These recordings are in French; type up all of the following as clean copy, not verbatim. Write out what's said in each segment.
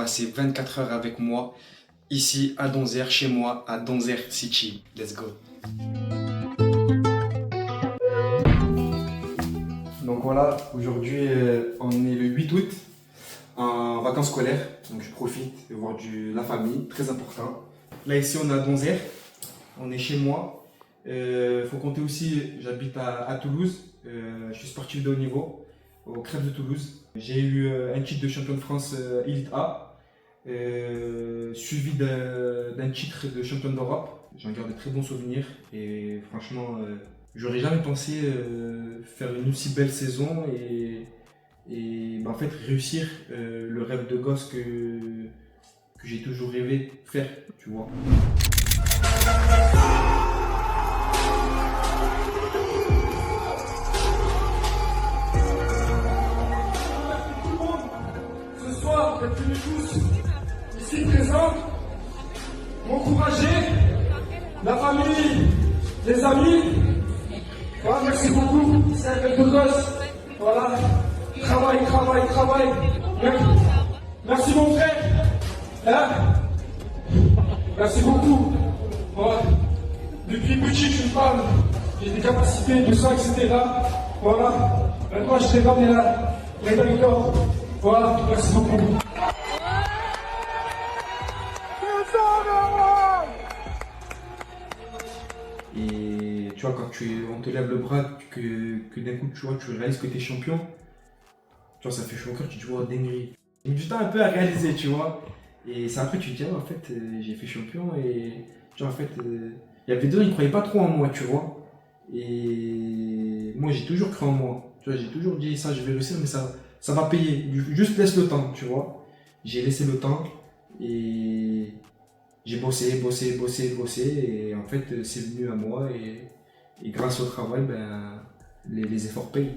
passer 24 heures avec moi, ici à Donzère, chez moi, à Donzère City. Let's go. Donc voilà, aujourd'hui on est le 8 août, en vacances scolaires, donc je profite de voir la famille, très important. Là ici on est à Donzère, on est chez moi. Faut compter aussi, j'habite à Toulouse, je suis sportif de haut niveau, au Crêpes de Toulouse. J'ai eu un titre de champion de France Elite A, suivi d'un titre de champion d'Europe. J'en garde de très bons souvenirs et franchement, j'aurais jamais pensé faire une aussi belle saison et en fait réussir le rêve de gosse que j'ai toujours rêvé de faire, tu vois. Ce soir, d'être venus tous ici présents, m'encourager, la famille, les amis. Voilà, merci beaucoup, c'est un rêve de gosse. Voilà, travail. Merci mon frère. Hein? Merci beaucoup. Voilà. Depuis petit, je suis femme. J'ai des capacités de sang, etc. Voilà. Maintenant, je t'ai ramené là. Voilà, merci beaucoup. Et tu vois, quand on te lève le bras, que d'un coup tu réalises que tu es champion, tu vois, ça fait chaud au cœur, tu te vois, dinguerie. J'ai mis du temps un peu à réaliser, tu vois. Et c'est après tu te dis, ah, en fait, j'ai fait champion et tu vois, en fait, il y avait des gens qui ne croyaient pas trop en moi, tu vois. Et moi, j'ai toujours cru en moi. Tu vois, j'ai toujours dit, ça, je vais réussir, mais ça va payer. Juste laisse le temps, tu vois. J'ai laissé le temps et j'ai bossé et en fait, c'est venu à moi et grâce au travail, ben, les efforts payent.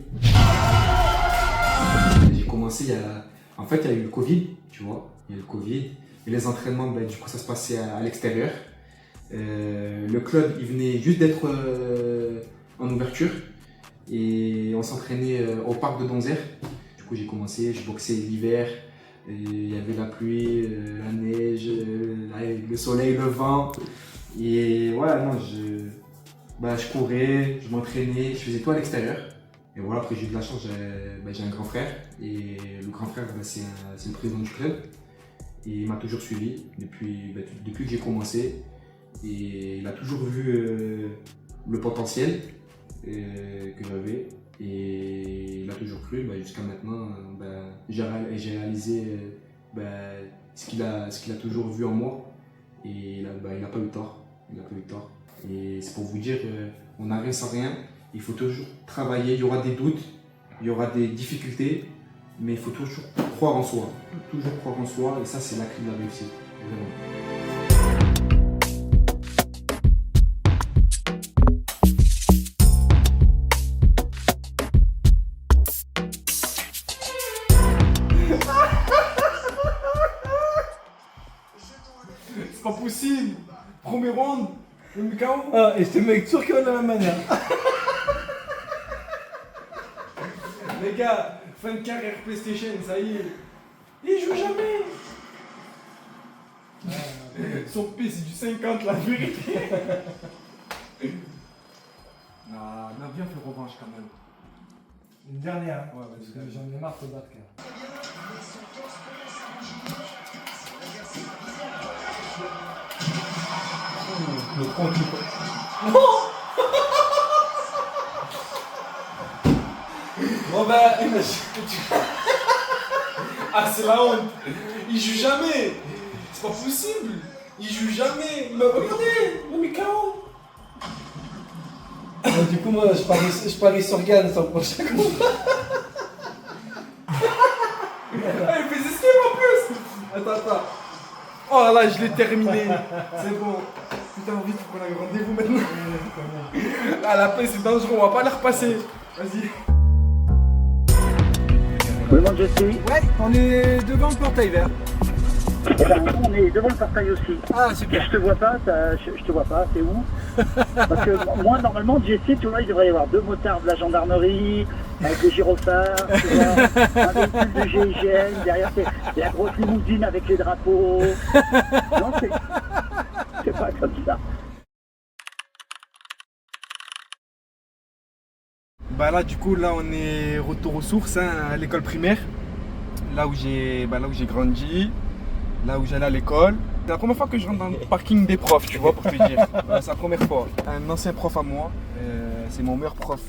J'ai commencé, il y a eu le Covid, tu vois. Il y a eu le Covid et les entraînements, ben, du coup, ça se passait à l'extérieur. Le club, il venait juste d'être en ouverture et on s'entraînait au parc de Donzère. Du coup, j'ai commencé, je boxais l'hiver, il y avait la pluie, la neige, le soleil, le vent. Et voilà, non, je courais, je m'entraînais, je faisais tout à l'extérieur. Et voilà, après j'ai eu de la chance, j'ai un grand frère. Et le grand frère, c'est le président du club. Et il m'a toujours suivi depuis que j'ai commencé. Et il a toujours vu le potentiel que j'avais. Et il a toujours cru, jusqu'à maintenant, j'ai réalisé ce qu'il a toujours vu en moi. Et il n'a pas eu tort. Et c'est pour vous dire, on n'a rien sans rien. Il faut toujours travailler, il y aura des doutes, il y aura des difficultés, mais il faut toujours croire en soi. Toujours croire en soi, et ça c'est la clé de la réussite. Vraiment. C'est pas possible. Premier round, le Mikao. Ah, et ce mec sûr qu'il va de la même manière. Les gars, fin de carrière PlayStation, ça y est. Il joue jamais. Son P c'est du 50 la vérité. Non, viens faire revanche quand même. Une dernière. Ouais, Parce que j'en ai marre de te battre. Le prends tout. Bon ah c'est la honte. Il joue jamais. C'est pas possible. Il joue jamais. Mais regardez, le Mikao. Du coup, moi, je parie sur Gann sur le prochain combat. Ah, il fait escape en plus. Attends. Oh là, je l'ai terminé. C'est bon. Putain, vite, faut qu'on ait rendez-vous maintenant. Ah, la paix, c'est dangereux. On va pas la repasser. Vas-y. Oui, moi je suis. Ouais, on est devant le portail vert. Et ben, on est devant le portail aussi. Ah, super. Je te vois pas, je te vois pas, t'es où? Parce que moi, normalement, Jessie, tu vois, il devrait y avoir 2 motards de la gendarmerie, avec les gyrophares, tu vois, un véhicule de GIGN, derrière c'est la grosse limousine avec les drapeaux. Non, c'est pas comme ça. Bah là, du coup, là, on est retour aux sources, hein, à l'école primaire, là où j'ai grandi, là où j'allais à l'école. C'est la première fois que je rentre dans le parking des profs, tu vois, pour te dire. C'est la première fois. Un ancien prof à moi, c'est mon meilleur prof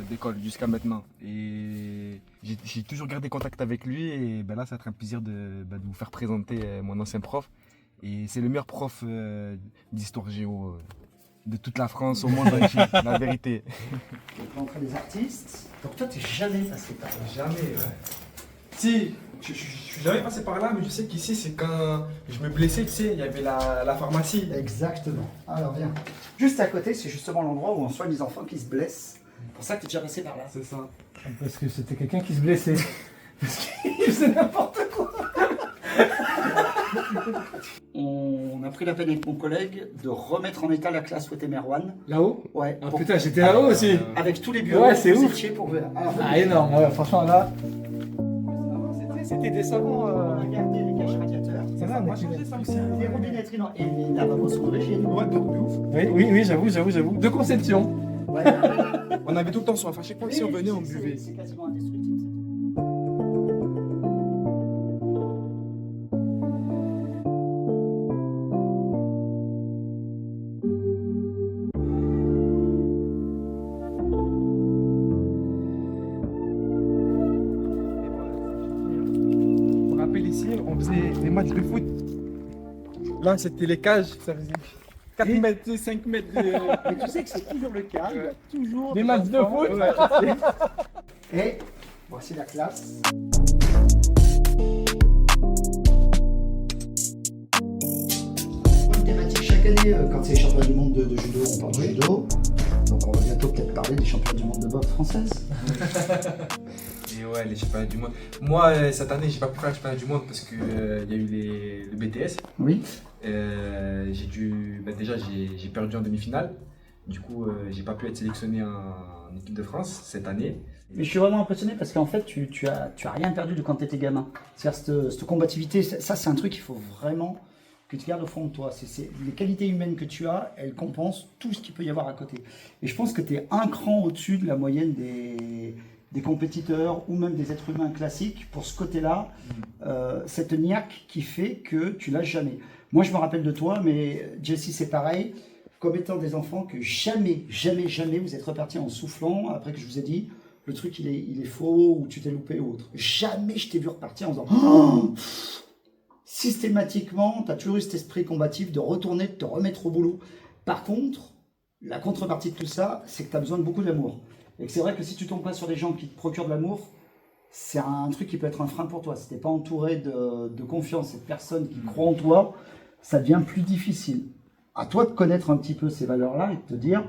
d'école jusqu'à maintenant. Et j'ai toujours gardé contact avec lui. Et ben là, ça va être un plaisir de vous faire présenter mon ancien prof. Et c'est le meilleur prof d'histoire géo de toute la France, au monde entier, la vérité. Rencontrer des artistes, donc toi, t'es jamais passé par là. Jamais, ouais. Si, je suis jamais passé par là, mais je sais qu'ici, c'est quand je me blessais, tu sais, il y avait la pharmacie. Exactement. Alors viens. Juste à côté, c'est justement l'endroit où on soigne les enfants qui se blessent. C'est pour ça que tu es déjà passé par là. C'est ça. Parce que c'était quelqu'un qui se blessait. Parce qu'il faisait n'importe quoi. On a pris la peine avec mon collègue de remettre en état la classe où était Merwan. Là-haut? Ouais. Ah pour- putain, j'étais là-haut aussi. Avec tous les bureaux. Ouais, c'est vous ouf. étiez pour ver. Ah, énorme, ouais, franchement là. C'était décevant. On a gardé les caches radiateurs. Ça va, On va changer ça aussi. Les robinetteries, non. Et les lavabos sont d'origine. Ouais, de ouf. Oui, j'avoue. De conception. Ouais. On avait tout le temps soif. À chaque fois que si on venait, on C'est- buvait. C'est quasiment indestructible. Je me rappelle ici, on faisait des matchs de foot. Là, c'était les cages, ça faisait 4 mètres, 5 mètres de... Mais tu sais que c'est toujours le cas. Il y a toujours Des matchs de enfants. foot. Ouais. Et voici la classe. Une thématique chaque année, quand c'est les championnats du monde de judo, on parle de judo. Donc on va bientôt peut-être parler des championnats du monde de boxe française. Et ouais, les championnats du monde. Moi, cette année, j'ai pas pu faire les championnats du monde parce que il y a eu le BTS. Oui. Déjà, j'ai perdu en demi-finale. Du coup, j'ai pas pu être sélectionné en équipe de France cette année. Mais je suis vraiment impressionné parce qu'en fait, tu as rien perdu de quand tu étais gamin. C'est-à-dire cette combativité, ça c'est un truc qu'il faut vraiment que tu gardes au fond de toi. Les qualités humaines que tu as, elles compensent tout ce qu'il peut y avoir à côté. Et je pense que tu es un cran au-dessus de la moyenne des compétiteurs ou même des êtres humains classiques pour ce côté-là, cette niaque qui fait que tu lâches jamais. Moi, je me rappelle de toi, mais Jessie, c'est pareil, comme étant des enfants que jamais vous êtes repartis en soufflant après que je vous ai dit le truc il est faux ou tu t'es loupé ou autre. Jamais je t'ai vu repartir en disant oh systématiquement, tu as toujours eu cet esprit combatif de retourner, de te remettre au boulot. Par contre, la contrepartie de tout ça, c'est que tu as besoin de beaucoup d'amour. Et que c'est vrai que si tu tombes pas sur des gens qui te procurent de l'amour, c'est un truc qui peut être un frein pour toi. Si tu n'es pas entouré de confiance et de personnes qui croient en toi, ça devient plus difficile. À toi de connaître un petit peu ces valeurs-là et de te dire,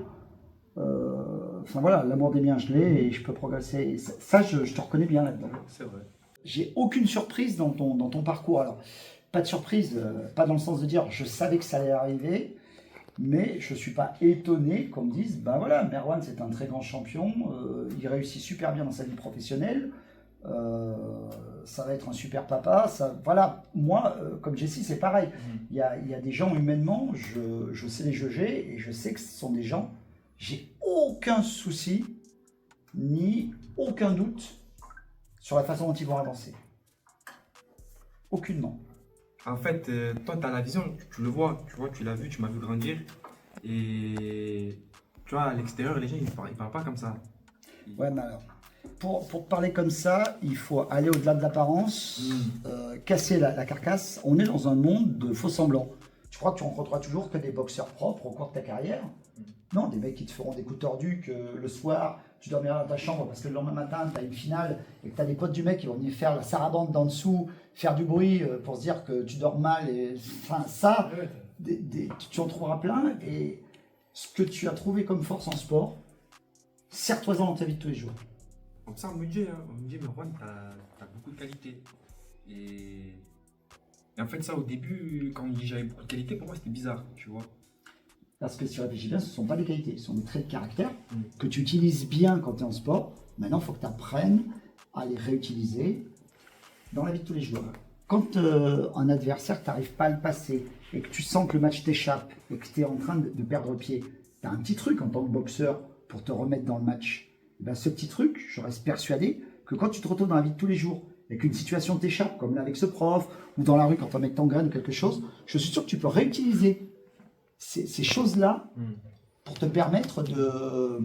enfin voilà, l'amour des miens, je l'ai et je peux progresser. Et ça, je te reconnais bien là-dedans. C'est vrai. J'ai aucune surprise dans ton parcours. Alors, pas de surprise, pas dans le sens de dire je savais que ça allait arriver, mais je ne suis pas étonné qu'on me dise ben voilà, Merwan c'est un très grand champion, il réussit super bien dans sa vie professionnelle, ça va être un super papa. Ça, voilà, moi, comme Jessie, c'est pareil. Il y a des gens humainement, je sais les juger et je sais que ce sont des gens, j'ai aucun souci ni aucun doute sur la façon dont ils vont avancer. Aucunement. En fait, toi, tu as la vision, tu le vois, tu l'as vu, tu m'as vu grandir. Et tu vois, à l'extérieur, les gens, ils parlent pas comme ça. Ouais, mais alors, pour parler comme ça, il faut aller au-delà de l'apparence, casser la carcasse. On est dans un monde de faux semblants. Tu crois que tu rencontreras toujours que des boxeurs propres au cours de ta carrière? Non, des mecs qui te feront des coups tordus, que le soir, tu dormiras dans ta chambre parce que le lendemain matin, tu as une finale et que tu as des potes du mec qui vont venir faire la sarabande d'en dessous, faire du bruit pour se dire que tu dors mal. Et, enfin, ça, tu en trouveras plein. Et ce que tu as trouvé comme force en sport, serre-toi-en dans ta vie de tous les jours. Comme ça, on me dit, Merwan, t'as beaucoup de qualité. Et Et en fait, ça, au début, quand on dit j'avais beaucoup de qualité, pour moi, c'était bizarre, tu vois. Parce que si tu réfléchis bien, ce ne sont pas des qualités, ce sont des traits de caractère que tu utilises bien quand tu es en sport. Maintenant, il faut que tu apprennes à les réutiliser dans la vie de tous les jours. Quand un adversaire, tu n'arrives pas à le passer et que tu sens que le match t'échappe et que tu es en train de perdre pied, tu as un petit truc en tant que boxeur pour te remettre dans le match. Et ben, ce petit truc, je reste persuadé que quand tu te retrouves dans la vie de tous les jours et qu'une situation t'échappe, comme là avec ce prof, ou dans la rue quand un mec t'engraine ou quelque chose, je suis sûr que tu peux réutiliser ces choses-là pour te permettre de,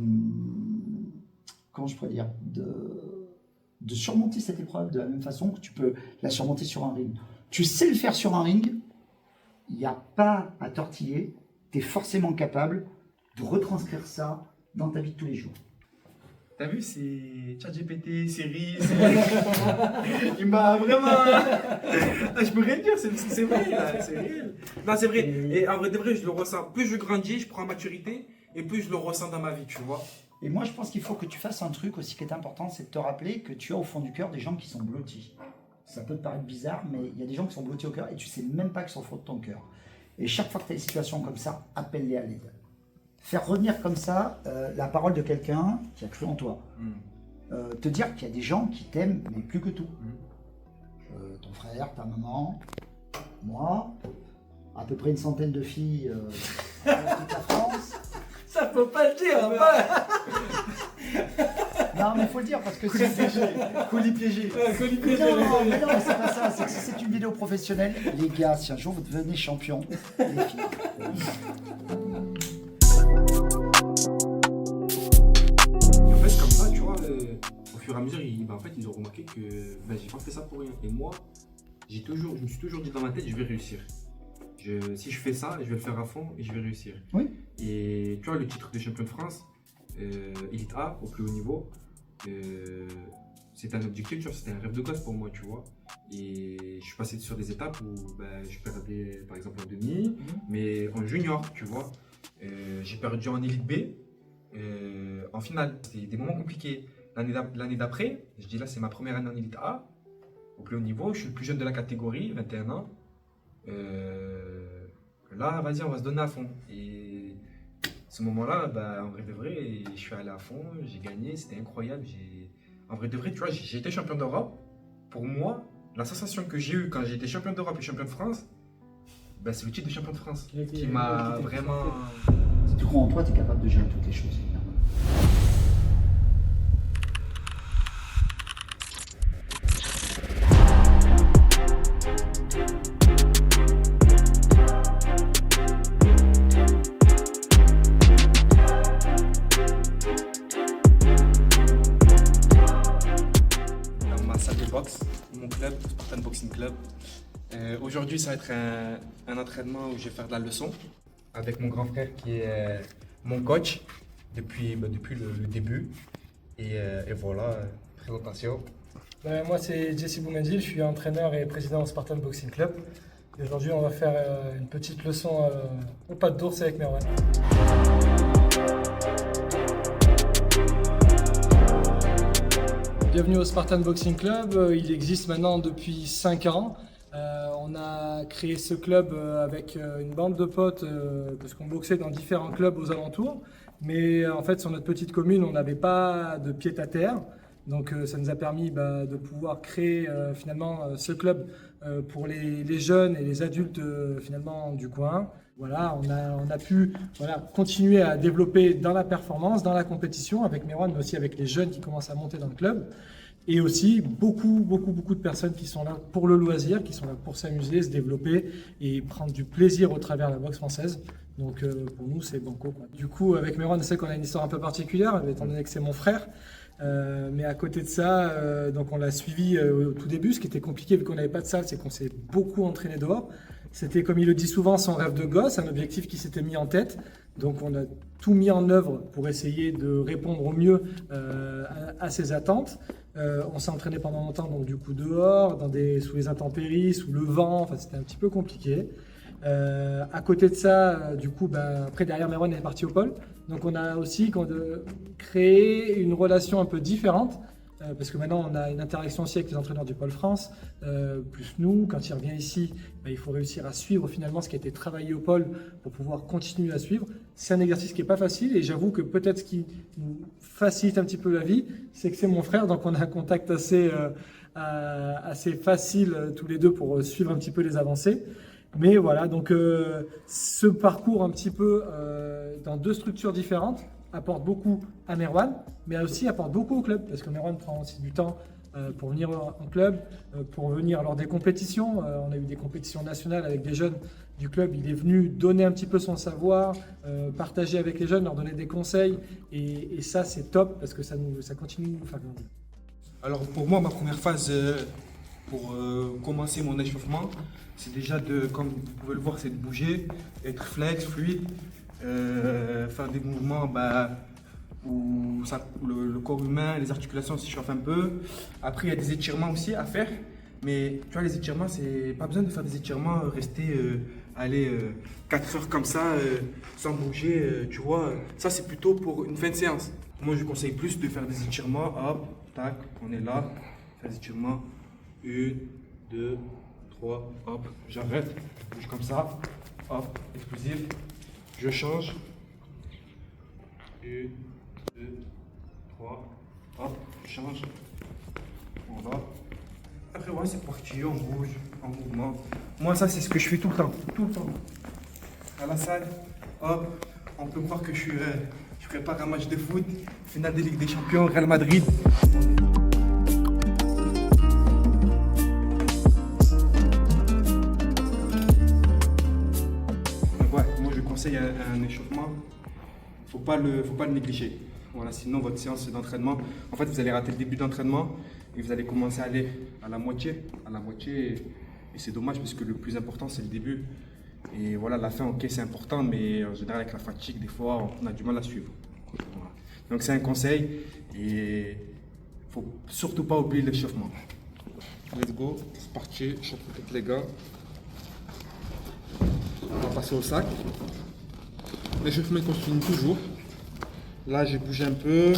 comment je pourrais dire, de surmonter cette épreuve de la même façon que tu peux la surmonter sur un ring. Tu sais le faire sur un ring, il n'y a pas à tortiller, tu es forcément capable de retranscrire ça dans ta vie de tous les jours. T'as vu, c'est ChatGPT, Siri, il m'a vraiment... Je peux rien dire, c'est vrai, là, c'est réel. Non, c'est vrai, et en vrai de vrai, je le ressens. Plus je grandis, je prends maturité, et plus je le ressens dans ma vie, tu vois. Et moi, je pense qu'il faut que tu fasses un truc aussi qui est important, c'est de te rappeler que tu as au fond du cœur des gens qui sont blottis. Ça peut te paraître bizarre, mais il y a des gens qui sont blottis au cœur et tu sais même pas qu'ils sont au fond de ton cœur. Et chaque fois que tu as des situations comme ça, appelle-les à l'aide. Faire revenir comme ça la parole de quelqu'un qui a cru en toi. Te dire qu'il y a des gens qui t'aiment, mais plus que tout. Ton frère, ta maman, moi, à peu près une centaine de filles dans toute la France. Ça faut pas le dire, Non, mais il faut le dire parce que c'est... Colis piégé. Non, mais non, c'est pas ça. C'est que si c'est une vidéo professionnelle, les gars, si un jour vous devenez champion, les filles. Et en fait, comme ça, tu vois, au fur et à mesure, ils ont remarqué que j'ai pas fait ça pour rien. Et moi, je me suis toujours dit dans ma tête, je vais réussir. Si je fais ça, je vais le faire à fond et je vais réussir. Oui. Et tu vois, le titre de champion de France, Elite A, au plus haut niveau, c'était un objectif, tu vois, c'était un rêve de gosse pour moi, tu vois. Et je suis passé sur des étapes où je perdais par exemple en demi, mais en junior, tu vois. J'ai perdu en Elite B, en finale. C'était des moments compliqués. L'année d'après, je dis là, c'est ma première année en Elite A, au plus haut niveau, je suis le plus jeune de la catégorie, 21 ans. Là, vas-y, on va se donner à fond. Et ce moment-là, en vrai de vrai, je suis allé à fond, j'ai gagné, c'était incroyable. En vrai de vrai, tu vois, j'ai été champion d'Europe. Pour moi, la sensation que j'ai eue quand j'ai été champion d'Europe et champion de France, c'est le titre de champion de France qui m'a vraiment... Si tu crois en toi, tu es capable de gérer toutes les choses. Mon club, Spartan Boxing Club. Aujourd'hui, ça va être un entraînement où je vais faire de la leçon avec mon grand frère qui est mon coach depuis le début. Et voilà, présentation. Moi, c'est Jesse Boumendil, je suis entraîneur et président au Spartan Boxing Club. Et aujourd'hui, on va faire une petite leçon au pas d'ours avec Merwan. Bienvenue au Spartan Boxing Club, il existe maintenant depuis 5 ans. On a créé ce club avec une bande de potes parce qu'on boxait dans différents clubs aux alentours. Mais en fait, sur notre petite commune, on n'avait pas de pied à terre. Donc ça nous a permis de pouvoir créer finalement ce club pour les jeunes et les adultes finalement du coin. Voilà, on a pu continuer à développer dans la performance, dans la compétition avec Merwan, mais aussi avec les jeunes qui commencent à monter dans le club. Et aussi beaucoup de personnes qui sont là pour le loisir, qui sont là pour s'amuser, se développer et prendre du plaisir au travers de la boxe française. Donc pour nous, c'est banco, quoi. Du coup, avec Merwan, je sais qu'on a une histoire un peu particulière, étant donné que c'est mon frère. Mais à côté de ça, donc on l'a suivi au tout début. Ce qui était compliqué vu qu'on n'avait pas de salle, c'est qu'on s'est beaucoup entraîné dehors. C'était, comme il le dit souvent, son rêve de gosse, un objectif qui s'était mis en tête. Donc on a tout mis en œuvre pour essayer de répondre au mieux à ses attentes. On s'est entraîné pendant longtemps, donc du coup dehors, sous les intempéries, sous le vent. Enfin, c'était un petit peu compliqué. À côté de ça, du coup, après derrière Merwan est parti au pôle. Donc on a aussi créé une relation un peu différente parce que maintenant on a une interaction aussi avec les entraîneurs du Pôle France, plus nous, quand il revient ici, il faut réussir à suivre finalement ce qui a été travaillé au pôle pour pouvoir continuer à suivre. C'est un exercice qui n'est pas facile et j'avoue que peut-être ce qui nous facilite un petit peu la vie, c'est que c'est mon frère, donc on a un contact assez facile tous les deux pour suivre un petit peu les avancées. Mais voilà, donc ce parcours un petit peu dans deux structures différentes apporte beaucoup à Merwan, mais aussi apporte beaucoup au club, parce que Merwan prend aussi du temps pour venir en club, pour venir lors des compétitions. On a eu des compétitions nationales avec des jeunes du club. Il est venu donner un petit peu son savoir, partager avec les jeunes, leur donner des conseils, et ça c'est top, parce que ça continue de nous faire grandir. Alors pour moi, ma première phase pour commencer mon échauffement, c'est déjà comme vous pouvez le voir, c'est de bouger, être flex, fluide, faire des mouvements où le corps humain, les articulations s'échauffent un peu. Après, il y a des étirements aussi à faire, mais tu vois, les étirements, c'est pas besoin de faire des étirements, rester 4 heures comme ça, sans bouger, tu vois. Ça, c'est plutôt pour une fin de séance. Moi, je conseille plus de faire des étirements, hop, tac, on est là, faire des étirements, 1, 2, 3, hop, j'arrête, je bouge comme ça, hop, explosif, je change, 1, 2, 3, hop, je change, voilà. Après, voilà, c'est parti, on bouge, en mouvement. Moi, ça, c'est ce que je fais tout le temps, à la salle, hop, on peut croire que je prépare un match de foot, finale des Ligue des Champions, Real Madrid. Conseille un échauffement, faut pas le négliger. Voilà, sinon votre séance d'entraînement, en fait vous allez rater le début d'entraînement et vous allez commencer à aller à la moitié, et c'est dommage parce que le plus important c'est le début. Et voilà, la fin, ok, c'est important, mais en général avec la fatigue, des fois on a du mal à suivre. Voilà. Donc c'est un conseil et faut surtout pas oublier l'échauffement. Let's go, c'est parti, chapeau tête les gars. On va passer au sac. L'échauffement continue toujours. Là, j'ai bougé un peu,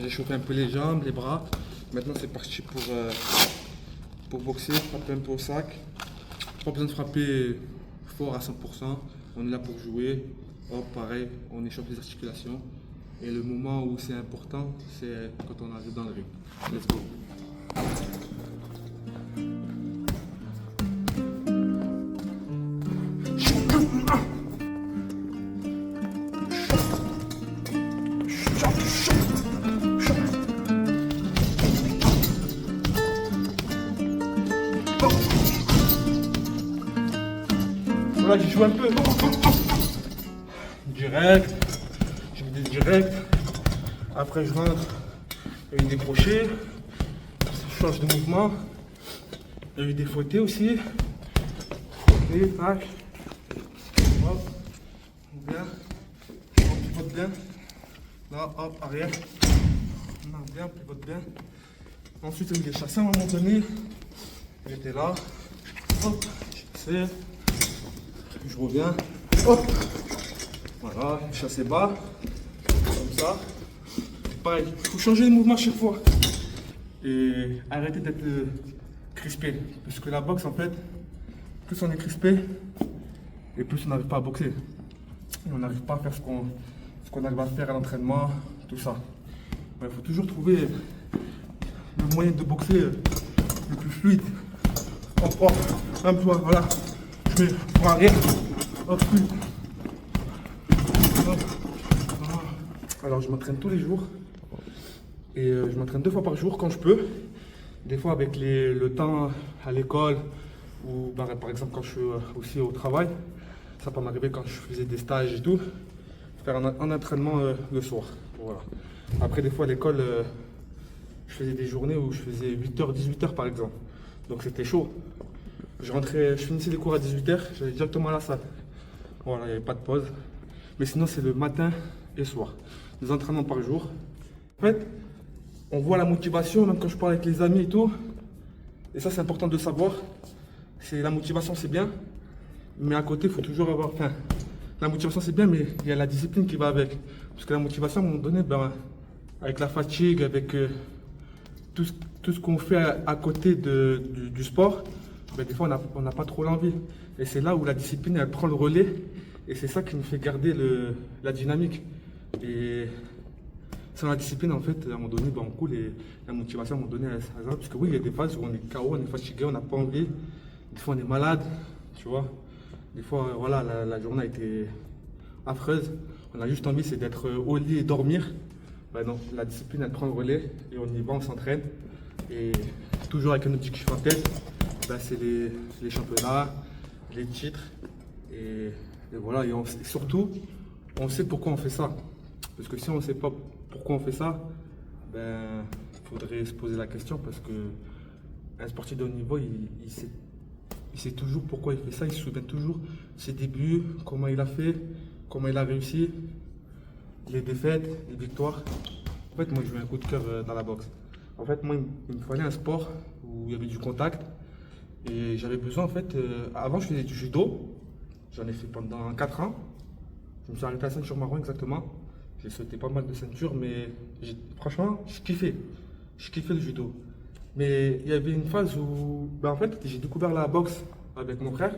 j'ai chauffé un peu les jambes, les bras. Maintenant, c'est parti pour boxer, frapper un peu au sac. Pas besoin de frapper fort à 100%. On est là pour jouer. Hop, pareil, on échauffe les articulations. Et le moment où c'est important, c'est quand on arrive dans le ring. Let's go. Là, je joue un peu. Direct. Je me dis direct. Après, je rentre. Il y a eu des crochets. Je change de mouvement. Il y a eu des fautés aussi. Fautés, tac. Hop. Bien. On pivote bien. Là, hop, arrière. On bien, on pivote bien. Ensuite, il y a des chassés à un moment donné. J'étais là. Hop. Chassé. Je reviens, hop, voilà, chassé bas, comme ça. Pareil, il faut changer de mouvement à chaque fois. Et arrêter d'être crispé. Parce que la boxe, en fait, plus on est crispé, et plus on n'arrive pas à boxer. Et on n'arrive pas à faire ce qu'on arrive à faire à l'entraînement, tout ça. Il faut toujours trouver le moyen de boxer le plus fluide. Hop, hop, un peu, voilà. Je mets pour arrière, hop, plus. Hop. Voilà. Alors je m'entraîne tous les jours et je m'entraîne 2 fois par jour quand je peux. Des fois avec le temps à l'école ou par exemple quand je suis aussi au travail. Ça peut m'arriver quand je faisais des stages et tout, faire un entraînement le soir. Voilà. Après des fois à l'école, je faisais des journées où je faisais 8h, 18h par exemple. Donc c'était chaud. Je finissais les cours à 18h, j'allais directement à la salle. Voilà, il n'y avait pas de pause. Mais sinon, c'est le matin et soir. 2 entraînements par jour. En fait, on voit la motivation, même quand je parle avec les amis et tout. Et ça, c'est important de savoir. La motivation, c'est bien. Mais à côté, il faut toujours avoir faim. La motivation, c'est bien, mais il y a la discipline qui va avec. Parce que la motivation, à un moment donné, avec la fatigue, avec tout ce qu'on fait à côté du sport, ben, des fois on n'a pas trop l'envie. Et c'est là où la discipline elle prend le relais et c'est ça qui nous fait garder la dynamique. Et sans la discipline, en fait, à un moment donné, ben, on coule et la motivation, à un moment donné, elle s'arrête. Parce que oui, il y a des phases où on est KO, on est fatigué, on n'a pas envie. Des fois, on est malade, tu vois. Des fois, voilà, la journée a été affreuse. On a juste envie, c'est d'être au lit et dormir. Ben non, la discipline, elle prend le relais et on y va, on s'entraîne. Et toujours avec un objectif en tête, ben, c'est les championnats, les titres. Et voilà, et surtout, on sait pourquoi on fait ça. Parce que si on ne sait pas pourquoi on fait ça, ben, faudrait se poser la question parce que un sportif de haut niveau, il sait toujours pourquoi il fait ça, il se souvient toujours de ses débuts, comment il a fait, comment il a réussi, les défaites, les victoires. En fait, moi, j'ai eu un coup de cœur dans la boxe. En fait, moi, il me fallait un sport où il y avait du contact et j'avais besoin, en fait, avant, je faisais du judo, j'en ai fait pendant 4 ans. Je me suis arrêté à la ceinture marron exactement. J'ai sauté pas mal de ceintures, mais franchement, je kiffais. Je kiffais le judo. Mais il y avait une phase où, ben en fait, j'ai découvert la boxe avec mon frère.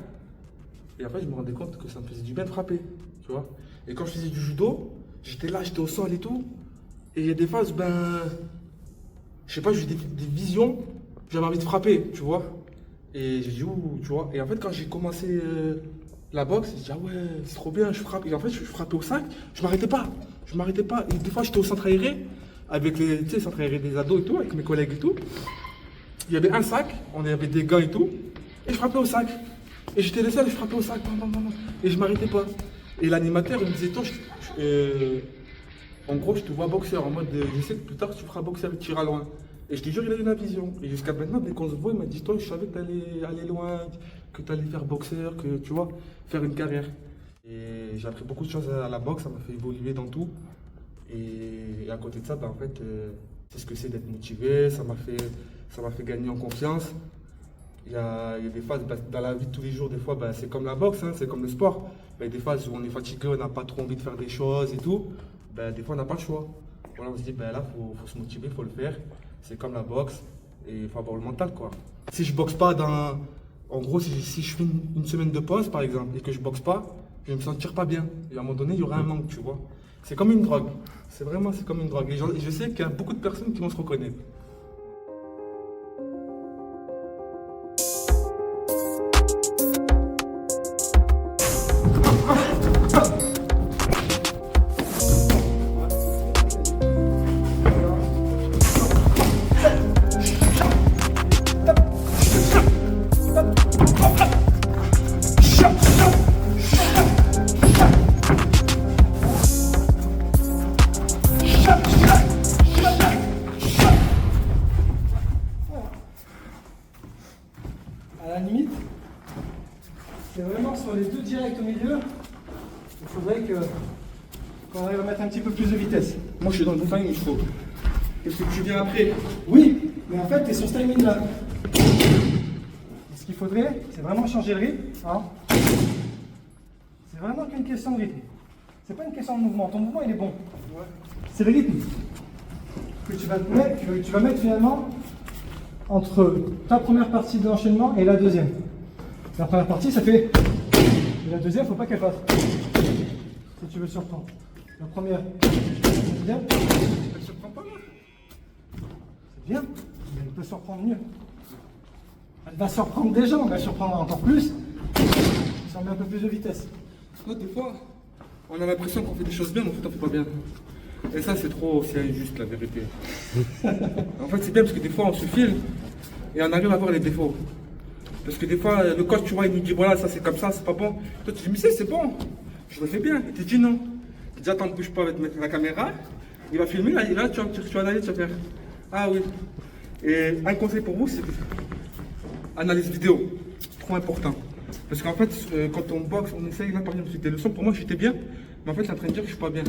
Et en fait, je me rendais compte que ça me faisait du bien de frapper, tu vois. Et quand je faisais du judo, j'étais là, j'étais au sol et tout. Et il y a des phases, ben, je sais pas, j'ai des visions, j'avais envie de frapper, tu vois. Et j'ai dit, ouh, tu vois. Et en fait, quand j'ai commencé la boxe, j'ai dit, ah ouais, c'est trop bien, je frappe. Et en fait, je frappais au sac, je m'arrêtais pas. Et des fois, j'étais au centre aéré, avec les centres aérés des ados et tout, avec mes collègues et tout. Il y avait un sac, on avait des gants et tout, et je frappais au sac. Et j'étais le seul, je frappais au sac, et je m'arrêtais pas. Et l'animateur, il me disait, toi, en gros, je te vois boxeur, en mode, je sais que plus tard, tu feras boxeur et tu iras loin. Et je te jure, il a eu la vision. Et jusqu'à maintenant, dès qu'on se voit, il m'a dit, toi, je savais que tu allais aller loin, que tu allais faire boxeur, que tu vois, faire une carrière. Et j'ai appris beaucoup de choses à la boxe, ça m'a fait évoluer dans tout. Et à côté de ça, ben, en fait, c'est ce que c'est d'être motivé, ça m'a fait gagner en confiance. Il y a des phases, ben, dans la vie de tous les jours, des fois, ben, c'est comme la boxe, hein, c'est comme le sport. Ben, des phases où on est fatigué, on n'a pas trop envie de faire des choses et tout. Ben, des fois, on n'a pas le choix. Voilà, on se dit, ben, là, faut se motiver, il faut le faire. C'est comme la boxe et il faut avoir le mental, quoi. Si je boxe pas en gros, si je fais une semaine de pause, par exemple, et que je boxe pas, je vais me sentir pas bien. Et à un moment donné, il y aura un manque, tu vois. C'est comme une drogue. C'est comme une drogue. Et je sais qu'il y a beaucoup de personnes qui vont se reconnaître. À la limite, c'est vraiment sur les deux directs au milieu, il faudrait qu'on arrive à mettre un petit peu plus de vitesse. Moi, je suis dans le bon timing, je trouve. Qu'est-ce que tu viens après? Oui, mais en fait, tu es sur ce timing-là. Ce qu'il faudrait, c'est vraiment changer le rythme. Hein. C'est vraiment qu'une question de rythme. C'est pas une question de mouvement. Ton mouvement, il est bon. Ouais. C'est le rythme que tu vas mettre finalement entre ta première partie de l'enchaînement et la deuxième. La première partie, ça fait... Et la deuxième, faut pas qu'elle passe. Si tu veux surprendre. La première, c'est bien. Elle surprend pas, moi. C'est bien, mais elle peut surprendre mieux. Elle va surprendre des gens, elle va surprendre encore plus. Ça met un peu plus de vitesse. Parce que des fois, on a l'impression qu'on fait des choses bien, mais en fait, on fait pas bien. Et ça, c'est injuste, la vérité. En fait, c'est bien parce que des fois, on se filme et on arrive à voir les défauts. Parce que des fois, le coach, tu vois, il nous dit, voilà, ça c'est comme ça, c'est pas bon. Toi, tu dis, mais c'est bon, je le fais bien. Et tu dis non. Tu dis, attends, ne bouge pas, avec la caméra. Il va filmer, là, tu vas analyser, tu vas faire, ah oui. Et un conseil pour vous, c'est analyse vidéo. Trop important. Parce qu'en fait, quand on boxe, on essaye, là, par exemple, des leçons, pour moi, j'étais bien. Mais en fait, c'est en train de dire que je suis pas bien.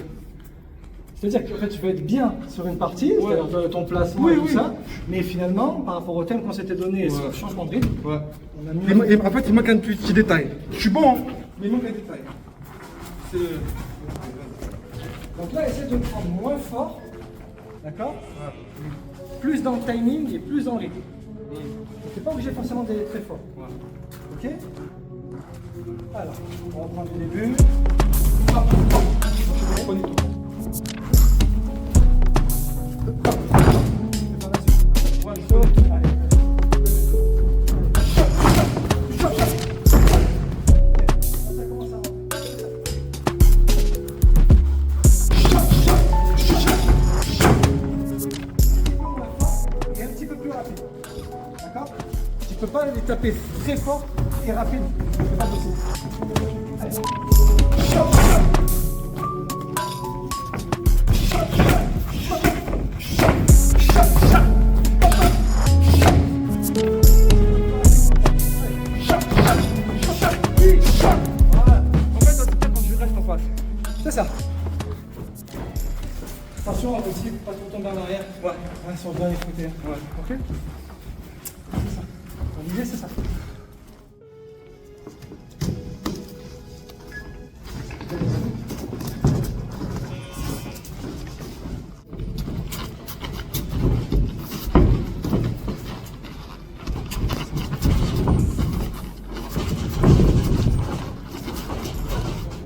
C'est-à-dire que en fait, tu peux être bien sur une partie, ouais. C'est-à-dire ton placement et tout ça, mais finalement, par rapport au thème qu'on s'était donné, sur le changement de rythme, ouais. on a mis... Et en fait, il manque un petit détail. Je suis bon, hein, mais il manque un détail. Donc là, essaie de le prendre moins fort, d'accord? plus dans le timing et plus dans le rythme. Tu n'es pas obligé forcément d'aller très fort. Ok? Alors, on reprend du début. Hop, hop. Prenez tout. One shot. Allez. Shot, shot. Ok, ça commence à rentrer. Et un petit peu plus rapide. D'accord? Tu peux pas les taper très fort et rapide. C'est pas possible. Allez. C'est ça. Attention aussi, pas trop tomber en arrière. Ouais. Sur le dernier côté. Ouais. Ok. C'est ça. L'idée c'est ça.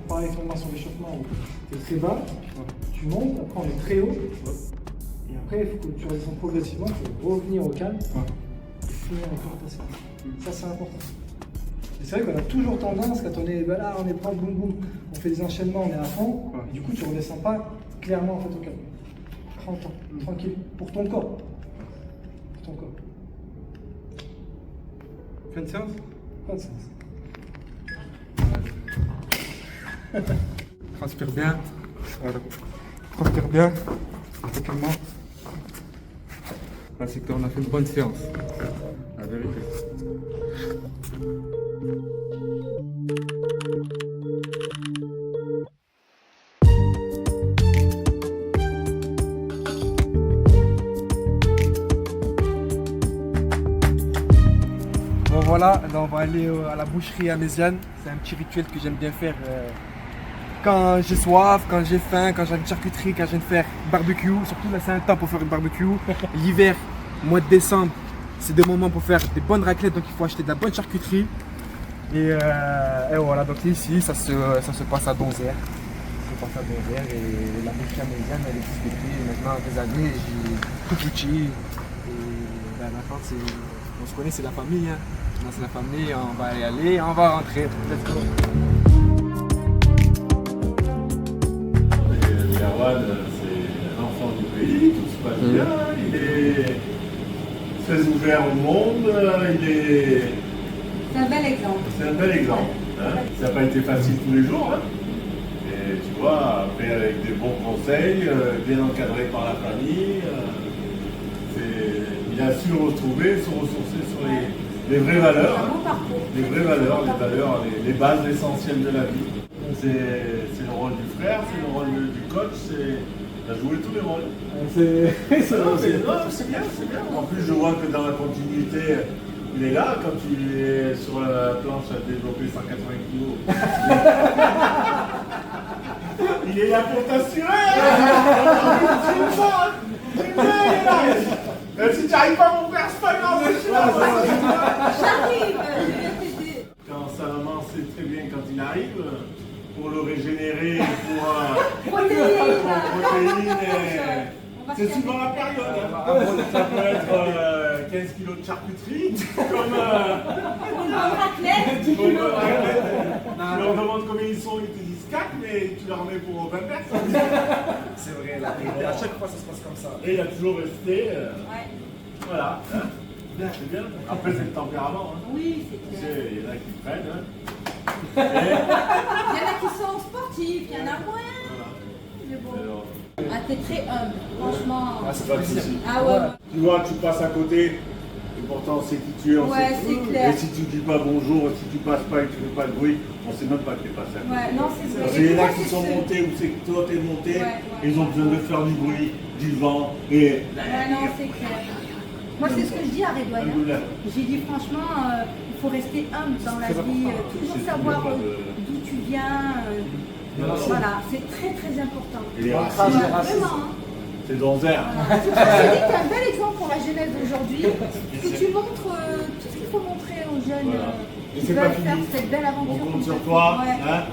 Pareil, sur l'échauffement, tu es très bas, tu montes, après on est très haut, et après il faut que tu redescendes progressivement pour revenir au calme et finir encore ta séance. Ça c'est important. Et c'est vrai qu'on a toujours tendance, quand on est là, on est prêt, boum boum, on fait des enchaînements, on est à fond, et du coup tu ne redescends pas clairement en fait au calme. Prends le temps, tranquille, pour ton corps. Pour ton corps. Fin de séance? Pas de sens. Transpire bien. Voilà. Transpire bien. Tranquillement. Là, c'est qu'on a fait une bonne séance. La vérité. Bon voilà, là on va aller à la boucherie à Méziane. C'est un petit rituel que j'aime bien faire quand j'ai soif, quand j'ai faim, quand j'ai une charcuterie, quand je viens de faire barbecue. Surtout là c'est un temps pour faire une barbecue. L'hiver, mois de décembre, c'est des moments pour faire des bonnes raclettes, donc il faut acheter de la bonne charcuterie. Et voilà, donc ici ça se passe à Donzère. Ça se passe à Donzère et la boucherie à Méziane elle existe depuis maintenant des années, tout petit. Et maintenant on se connaît, c'est la famille. Hein. C'est la famille, on va y aller, on va rentrer. Let's go. Erwan, c'est un enfant du pays, tout se passe bien, il est très ouvert au monde, C'est un bel exemple. c'est un bel exemple. Hein. Ça n'a pas été facile tous les jours. Hein. Et tu vois, après avec des bons conseils, bien encadré par la famille, il a su retrouver, se ressourcer sur les vraies valeurs. Un bon parcours. Les vraies valeurs, les bases essentielles de la vie. C'est le rôle du frère, c'est le rôle du coach, il a joué tous les rôles. C'est bien. En plus, je vois que dans la continuité, il est là quand il est sur la planche à développer 180 kg. Il est là pour t'assurer. Si tu n'arrives pas, mon frère, c'est pas grave, je suis là. J'arrive, je vais t'aider. Quand sa maman sait très bien quand il arrive, pour le régénérer, pour protéines, c'est souvent la période. Hein. Ça peut être 15 kg de charcuterie, comme Une bonne raclette. tu leur demandes combien ils sont, ils te disent 4, mais tu leur mets pour 20 personnes. C'est vrai, à chaque fois ça se passe comme ça. Et il a toujours resté. Ouais. Voilà. Hein. C'est bien. Après, c'est le tempérament. Hein. Oui, c'est Tu clair. sais, il y en a qui prennent. Hein. Il y en a qui sont sportifs, il y en a moins. Voilà. Mais bon. Alors, Ah, t'es très humble, franchement. c'est pas de souci. Ah ouais. Tu vois, tu passes à côté, et pourtant on sait qui tu es, on Ouais, sait c'est tout. clair. Et si tu dis pas bonjour, si tu passes pas et que tu fais pas de bruit, on sait même pas que tu es passé à côté. Ouais, non, c'est vrai. Parce qu'il y en a Moi, qui c'est sont sûr. montés ou c'est que toi t'es monté, Ouais, ouais. et ils ont besoin de faire du bruit, du vent, et. Ouais, non, c'est clair. Moi, c'est ce que je dis à Redouane. Alhamdoulilah. J'ai dit franchement, il faut rester humble dans la vie, toujours C'est savoir toujours pas de- d'où tu viens. Non, non. Voilà, c'est très très important. Et les Ouais, racines. vraiment. Hein. C'est Donzer. Je me dis que tu es un bel exemple pour la jeunesse d'aujourd'hui, que tu montres tout ce qu'il faut montrer aux jeunes Voilà. Et qui c'est pas veulent fini. faire cette belle aventure. On compte comme sur ça. toi. Ouais. Hein.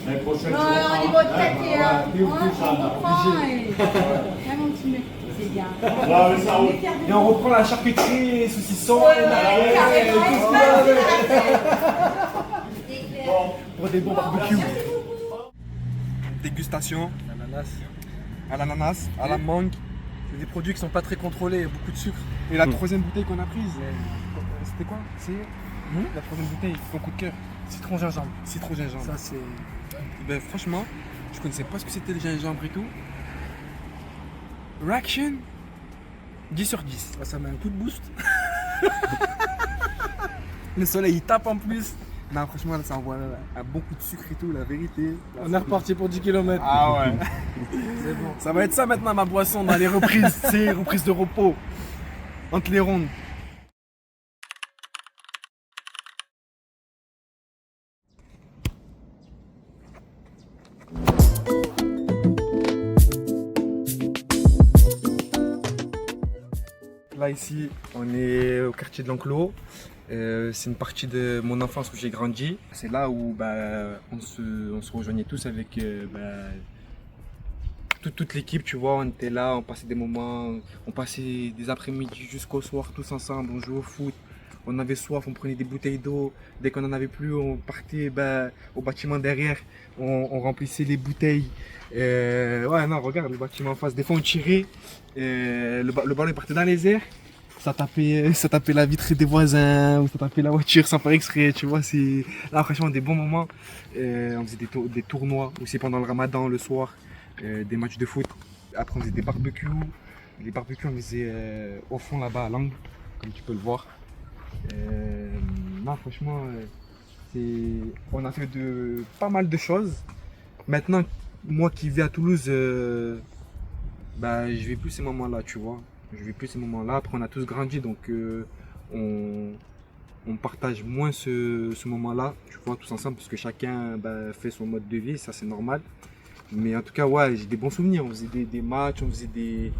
L'année prochaine, Non, tu reprends, au niveau de hein. tête, hein, Puis on touche, on là. reprend et vraiment tu mets. C'est bien. Ouais, mais ça roule. Et on reprend la charcuterie, saucisson, Ouais, carrément, tout espace, ça, c'est clair. Bon. pour des bons barbecues. Merci beaucoup. Dégustation Ananas. à l'ananas, à la mangue. C'est des produits qui sont pas très contrôlés, beaucoup de sucre. Et la troisième bouteille qu'on a prise, c'était quoi? C'est la troisième bouteille, ton coup de cœur. Citron gingembre. Citron gingembre. Ça c'est. Ben franchement, je connaissais pas ce que c'était le gingembre et tout. Reaction 10 sur 10. Ça met un coup de boost. Le soleil il tape en plus. Non franchement là, ça envoie un bon coup de sucre et tout, la vérité. On est reparti pour 10 km. Ah ouais. C'est bon. Ça va être ça maintenant ma boisson dans les reprises, c'est reprises de repos. Entre les rondes. Là ici, on est au quartier de l'Enclos. C'est une partie de mon enfance où j'ai grandi. C'est là où on se rejoignait tous avec toute l'équipe, tu vois. On était là, on passait des moments, on passait des après-midi jusqu'au soir tous ensemble, on jouait au foot. On avait soif, on prenait des bouteilles d'eau. Dès qu'on en avait plus, on partait au bâtiment derrière, on remplissait les bouteilles. Ouais, non, regarde le bâtiment en face. Des fois, on tirait, le ballon partait dans les airs. Ça tapait la vitre des voisins, ou ça tapait la voiture sans faire exprès, tu vois. C'est là, franchement, des bons moments. On faisait des tournois aussi pendant le ramadan, le soir, des matchs de foot. Après, on faisait des barbecues. Les barbecues, on faisait au fond là-bas, à l'angle, comme tu peux le voir. Non, franchement, on a fait pas mal de choses. Maintenant, moi qui vis à Toulouse, je vis plus ces moments-là, tu vois. Je vis plus ces moments-là. Après, on a tous grandi, donc on partage moins ce moment-là, tu vois, tous ensemble, parce que chacun fait son mode de vie, ça c'est normal. Mais en tout cas, ouais, j'ai des bons souvenirs. On faisait des matchs, on faisait des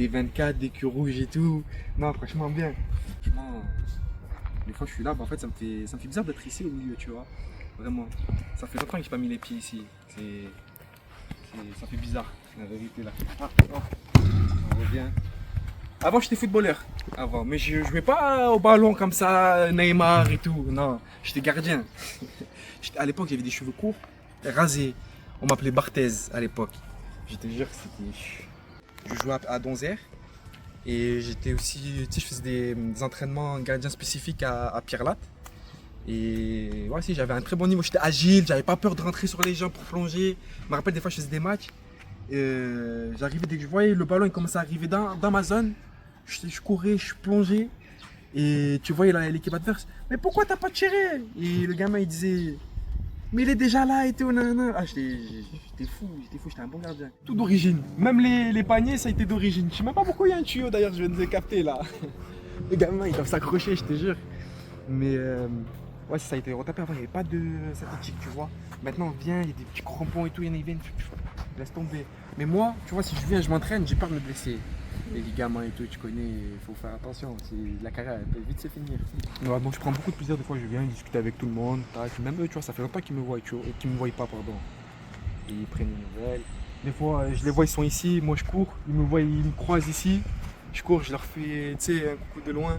24, des culs rouges et tout. Non, franchement, bien. Franchement, des fois, je suis là, en fait, ça me fait bizarre d'être ici au milieu, tu vois. Vraiment. Ça fait longtemps que j'ai pas mis les pieds ici. Ça fait bizarre, la vérité là. On revient. Avant, j'étais footballeur. Avant, mais je jouais pas au ballon comme ça, Neymar et tout. Non, j'étais gardien. À l'époque, j'avais des cheveux courts, rasés. On m'appelait Barthez à l'époque. Je te jure, je jouais à Donzer. Et j'étais aussi, tu sais, je faisais des entraînements gardiens spécifiques à Pierre-Latte. Et ouais, si, j'avais un très bon niveau. J'étais agile, j'avais pas peur de rentrer sur les gens pour plonger. Je me rappelle des fois, je faisais des matchs. J'arrivais, dès que je voyais le ballon, il commençait à arriver dans ma zone. Je courais, je plongeais. Et tu voyais l'équipe adverse. Mais pourquoi t'as pas tiré? Et le gamin, il disait. Mais il est déjà là et tout, nanana. Ah, j'étais fou, j'étais un bon gardien. Tout d'origine. Même les paniers, ça a été d'origine. Je sais même pas pourquoi il y a un tuyau d'ailleurs, je viens de le capter là. Les gamins, ils doivent s'accrocher, je te jure. Mais ouais, ça a été retapé avant, il n'y avait pas de synthétique, tu vois. Maintenant, on vient, il y a des petits crampons et tout, il y en a, ils viennent, laisse tomber. Mais moi, tu vois, si je viens, je m'entraîne, j'ai peur de me blesser. Les ligaments et tout, tu connais, il faut faire attention. La carrière, elle peut vite se finir. Ouais, donc je prends beaucoup de plaisir, des fois, je viens discuter avec tout le monde. Même eux, tu vois, ça fait longtemps qu'ils me voient, qu'ils me voient pas, pardon. Et ils prennent une nouvelle. Des fois, je les vois, ils sont ici, moi je cours, ils me voient, ils me croisent ici. Je cours, je leur fais, tu sais, un coucou de loin.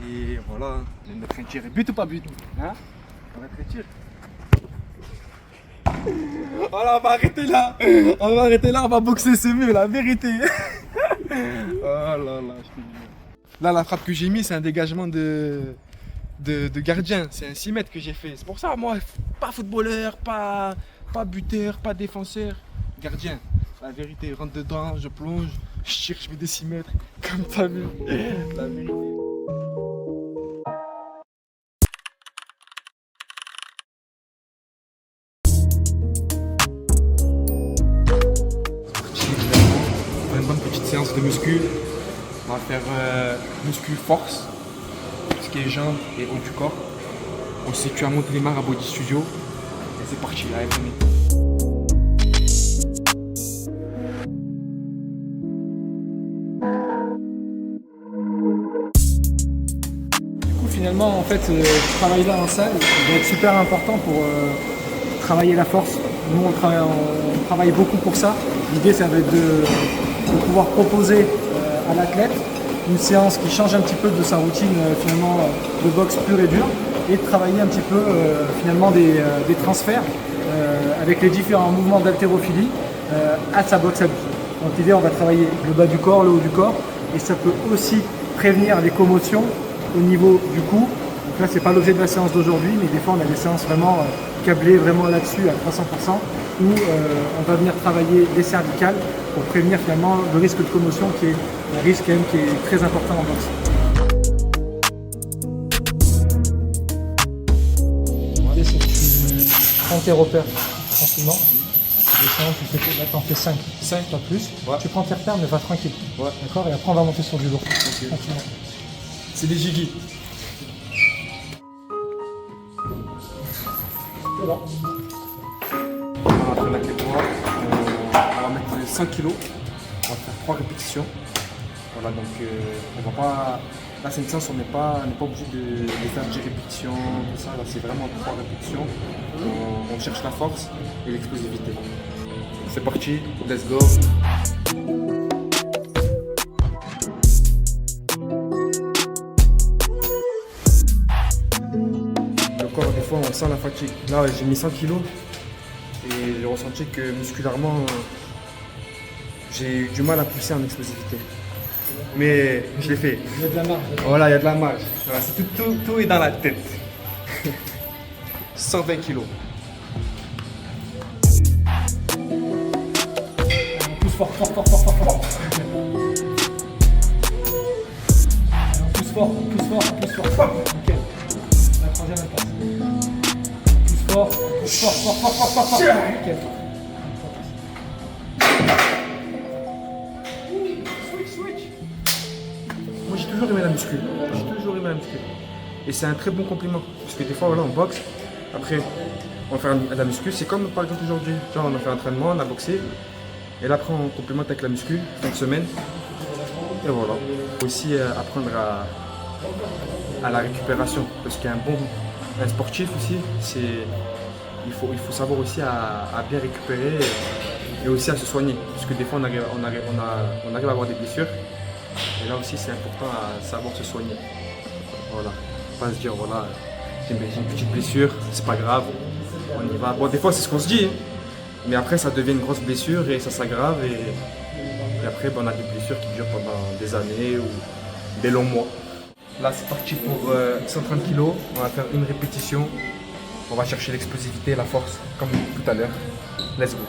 Et voilà, je vais me mettre un tir. But ou pas but? Hein? On va mettre un tir. Voilà, on va arrêter là. On va arrêter là, on va boxer, c'est mieux, la vérité. Oh là là, je te dis. Là, la frappe que j'ai mis, c'est un dégagement de gardien. C'est un 6 mètres que j'ai fait. C'est pour ça, moi, pas footballeur, pas buteur, pas défenseur. Gardien. La vérité, je rentre dedans, je plonge, je tire, je mets des 6 mètres. Comme t'as vu. La vérité. Une bonne petite séance de muscu. On va faire muscu force, ce qui est jambes et haut du corps. On se situe à Montélimar à Body Studio. Et c'est parti, allez, venez. finalement, en fait, ce travail-là en salle va être super important pour travailler la force. Nous, on travaille beaucoup pour ça. L'idée, ça va être de pouvoir proposer à l'athlète une séance qui change un petit peu de sa routine finalement de boxe pure et dure, et de travailler un petit peu finalement des transferts avec les différents mouvements d'haltérophilie à sa boxe à lui. Donc l'idée, on va travailler le bas du corps, le haut du corps, et ça peut aussi prévenir les commotions au niveau du cou. Donc là, c'est pas l'objet de la séance d'aujourd'hui, mais des fois on a des séances vraiment câblées vraiment là-dessus à 300%, où on va venir travailler les cervicales pour prévenir finalement le risque de commotion, qui est un risque quand même qui est très important en boxe. L'idée, c'est que tu prends tes repères tranquillement. Les séances, tu fais, là t'en fais 5, pas plus. Ouais. Tu prends tes repères, mais va tranquille. Ouais. D'accord. Et après on va monter sur du lourd. Ok. Tranquillement. C'est des gigis. C'est bon. On va mettre les poids, on va mettre 5 kg, on va faire 3 répétitions. Voilà, donc on va pas. Là, c'est une séance, on n'est pas obligé de faire 10 répétitions, tout ça. Là, c'est vraiment 3 répétitions. On cherche la force et l'explosivité. C'est parti, let's go. Le corps, des fois, on sent la fatigue. Là, j'ai mis 100 kg et j'ai ressenti que musculairement, j'ai eu du mal à pousser en explosivité. Mais je l'ai fait. Il y a de la marge. Voilà, il y a de la marge. Voilà, tout est dans la tête. 120 kg. Pousse fort, fort, fort, fort, fort, fort. Pousse fort, pousse fort, pousse fort. Nickel. La troisième passe. Pousse fort, pousse fort, fort, fort, fort, fort, fort. Nickel. Moi, j'ai toujours aimé la muscu. Et c'est un très bon compliment. Parce que des fois, voilà, on boxe. Après, on fait de la muscu. C'est comme par exemple aujourd'hui. Genre, on a fait un entraînement, on a boxé. Et là, après, on complémente avec la muscu, fin de semaine. Et voilà. Il faut aussi apprendre à la récupération. Parce qu'un un sportif aussi, il faut savoir aussi à bien récupérer et aussi à se soigner. Parce que des fois, on arrive à avoir des blessures. Et là aussi, c'est important à savoir se soigner. Voilà. Pas se dire, voilà, j'ai une petite blessure, c'est pas grave, on y va. Bon, des fois, c'est ce qu'on se dit, hein. Mais après, ça devient une grosse blessure et ça s'aggrave. Et après, on a des blessures qui durent pendant des années ou des longs mois. Là, c'est parti pour 130 kg. On va faire une répétition. On va chercher l'explosivité et la force, comme tout à l'heure. Let's go.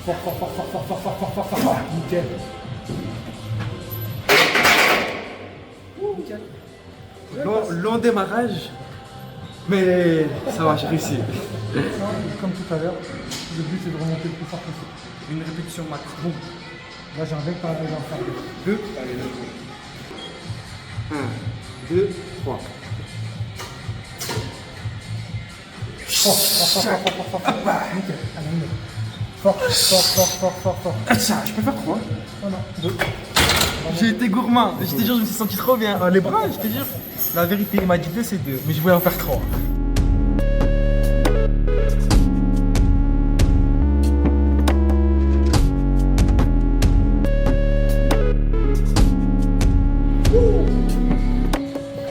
Fort, fort, fort, fort, fort, fort, fort, fort, fort, fort, fort. Nickel. Nickel. Long démarrage, mais ça va, j'ai réussi. Comme tout à l'heure, le but c'est de remonter le plus fort possible. Une répétition max. Bon. Là j'ai un bec par exemple en faire. 2. Allez, let's go. 1, 2, 3. Fort, fort, fort, fort, fort, fort, fort, fort. Nickel. Allez, nickel. Fort, fort, fort, fort, fort, fort. Ah, ça, je peux faire 3. Non, non, 2. J'ai été gourmand. Je te jure, je me suis senti trop bien. Les bras, je te jure. La vérité, il m'a dit 2, c'est 2. Mais je voulais en faire 3.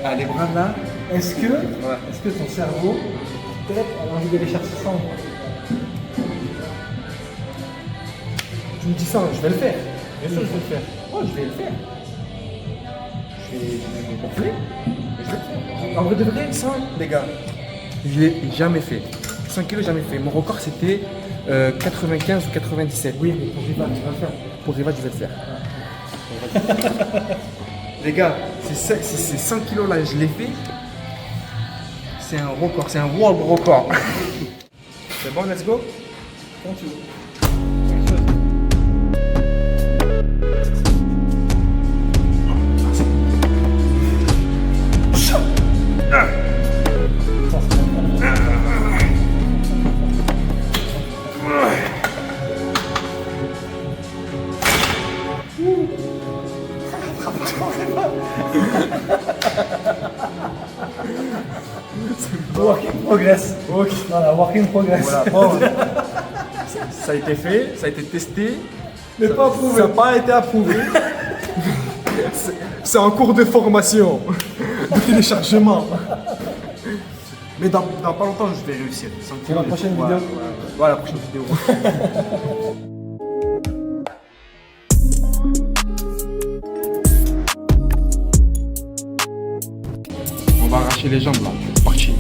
Ah, les bras là. Est-ce que ton cerveau, peut-être, a envie d'aller chercher ça en moi? Tu me dis ça, je vais le faire. Bien sûr, je vais le faire. Oh, je vais le faire. Je vais me gonfler. Mais je vais le faire. En vrai de vrai, ça, les gars, je l'ai jamais fait. 100 kilos, jamais fait. Mon record, c'était 95 ou 97. Oui, mais pour Riva, tu vas le faire. Pour Riva, je vais le faire. Les gars, ces 100 kilos là, je l'ai fait. C'est un record, c'est un world record. C'est bon, let's go? Quand tu veux. progress. Ok. Voilà, work in progress. Voilà, bon, ça a été fait, ça a été testé. Mais pas approuvé. Ça n'a pas été approuvé. C'est en cours de formation, de téléchargement. Mais dans pas longtemps, je vais réussir. Pour la prochaine vidéo. Voilà, la prochaine vidéo. On va arracher les jambes là, c'est parti.